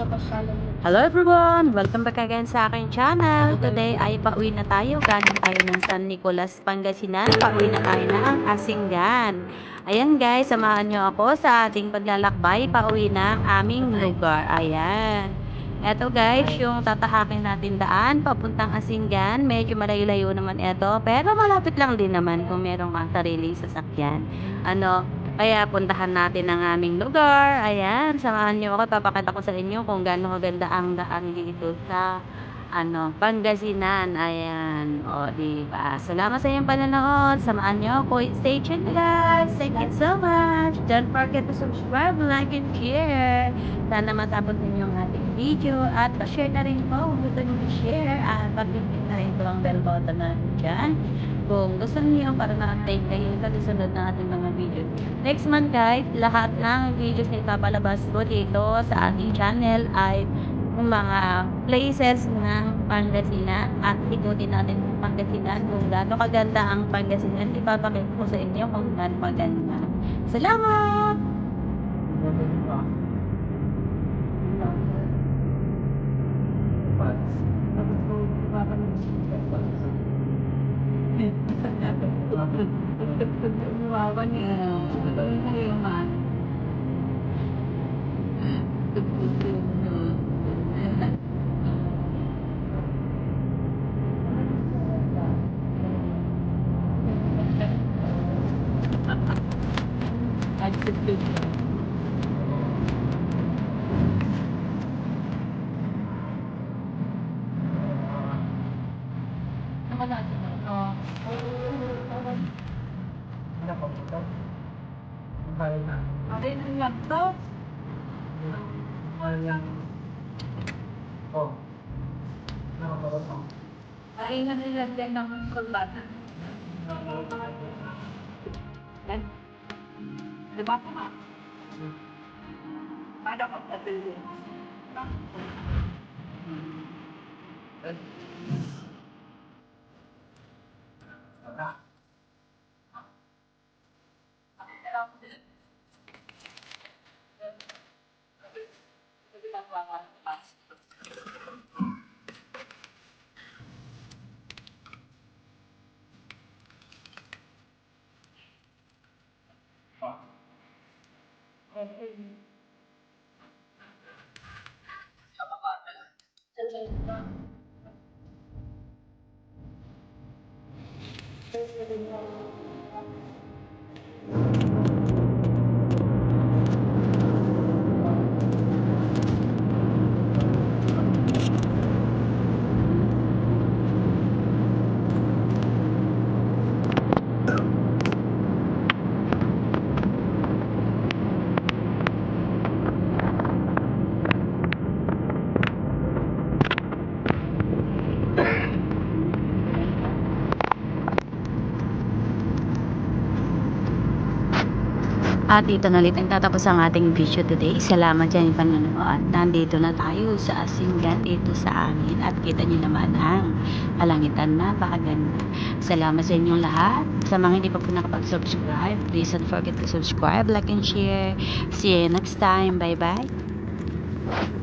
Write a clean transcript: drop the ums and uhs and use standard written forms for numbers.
Hello everyone! Welcome back again sa aking channel. Today ay pauwi na tayo. Galing tayo ng San Nicolas, Pangasinan. Pauwi na tayo ng Asinggan. Ayan guys, samahan nyo ako sa ating paglalakbay. Pauwi na ang aming lugar. Ayan. Eto guys, yung tatahakin natin daan papuntang Asinggan. Medyo malayo-layo naman ito. Pero malapit lang din naman kung meron kang sariling sasakyan. Kaya puntahan natin ang aming lugar. Ayan, samahan niyo ako. Papakita ko sa inyo kung gaano kaganda ang daan dito sa Pangasinan. Ayan. O, diba? Salamat sa inyong panonood. Samahan niyo ako. Stay tuned guys. Thank you so much. Don't forget to subscribe, like, and share. Sana matapos ninyo ang ating video. At pa-share na rin po. Kung gusto nyo i-share. At pag-click na rin po ang bell button na dyan. Kung gusto niyo para na-update kayo sa susunod na ating mga video. Next month guys, lahat ng videos na ipapalabas ko dito sa ating channel ay yung mga places ng Pangasinan at ikutin natin yung Pangasinan kung gaano kaganda ang Pangasinan. Ipapakita ko sa inyo kung gaano maganda. Salamat! Ay, nilagyan ng kulbatan. Diba po nga? Paano ko patuloy? At dito na ulit ang tatapos ang ating video today. Salamat dyan yung panonood. Nandito na tayo sa Asinggan dito sa amin. At kita nyo naman ang kalangitan na napakaganda. Salamat sa inyong lahat. Sa mga hindi pa po nakapag-subscribe, please don't forget to subscribe, like, and share. See you next time. Bye-bye.